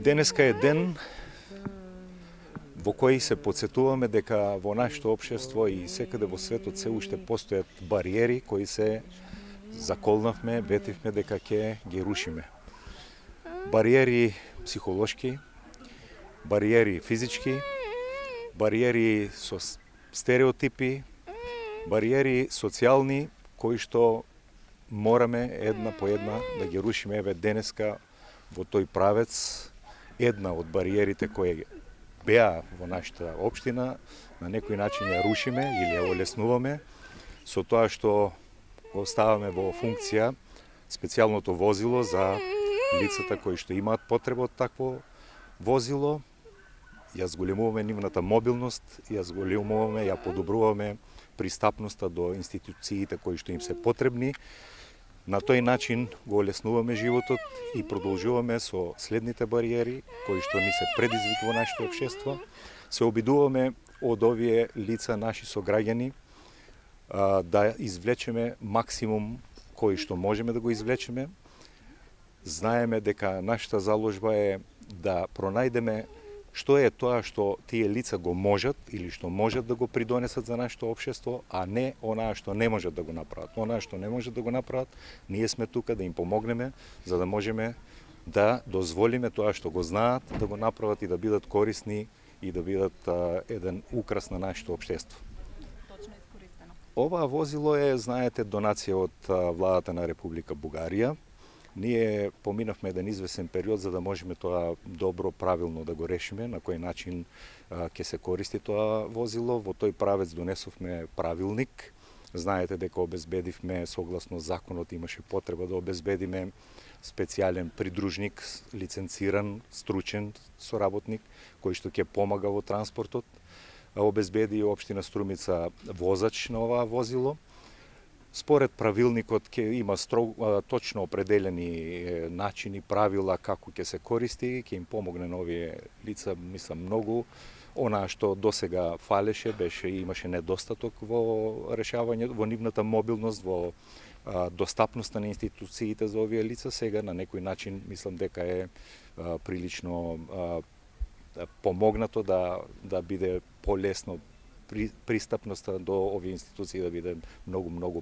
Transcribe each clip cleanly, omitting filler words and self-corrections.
Денеска е ден во кој се подсетуваме дека во нашето општество и секаде во светот се уште постојат бариери кои се заколнавме, ветивме дека ќе ги рушиме. Бариери психолошки, бариери физички, бариери со стереотипи, бариери социјални кои што мораме една по една да ги рушиме. Еве денеска во тој правец една од бариерите кои беа во нашата општина на некој начин ја рушиме или ја олеснуваме со тоа што го ставаме во функција специјалното возило за лицата кои што имаат потреба од такво возило. Ја зголемуваме нивната мобилност, ја зголемуваме, ја подобруваме пристапноста до институциите кои што им се потребни. На тој начин го олеснуваме животот и продолжуваме со следните бариери кои што ни се предизвик во нашето општество. Се обидуваме од овие лица, наши сограѓани, да извлечеме максимум кој што можеме да го извлечеме. Знаеме дека нашата заложба е да пронајдеме што е тоа што тие лица го можат или што можат да го придонесат за нашето општество, а не онаа што не можат да го направат. Онаа што не можат да го направат, ние сме тука да им помогнеме, за да можеме да дозволиме тоа што го знаат, да го направат и да бидат корисни и да бидат еден украс на нашето општество. Точно искористено. Оваа возило е, знаете, донација од владата на Република Бугарија. Ние поминавме еден извесен период за да можеме тоа добро, правилно да го решиме, на кој начин ќе се користи тоа возило. Во тој правец донесовме правилник. Знаете дека обезбедивме, согласно законот, имаше потреба да обезбедиме специјален придружник, лиценциран, стручен соработник, кој што ќе помага во транспортот. Обезбеди општина Струмица возач на оваа возило. Според правилникот ќе има точно определени начини, правила како ќе се користи, ќе им помогне на овие лица, мислам, многу. Она што досега фалеше, имаше недостаток во решавање, во нивната мобилност, во достапноста на институциите за овие лица. Сега на некој начин мислам дека е прилично помогнато да биде полесно пристапноста до овие институции, да биде многу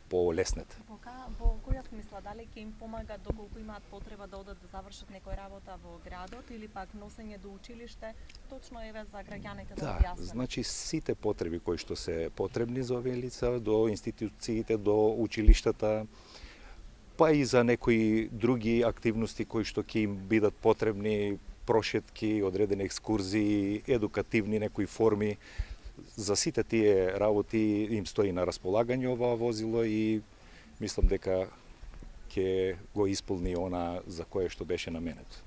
полеснет. Во која смисла, дали ќе им помага доколку имаат потреба да одат да завршат некоја работа во градот или пак носење до училиште, точно еве за граѓаните да објасниме? Значи сите потреби кои што се потребни за овие лица, до институциите, до училиштата, па и за некои други активности кои што ќе им бидат потребни, прошетки, одредени екскурзии, едукативни некои форми. За сите тие работи им стои на располагање оваа возило и мислам дека ќе го исполни она за кое што беше наменето.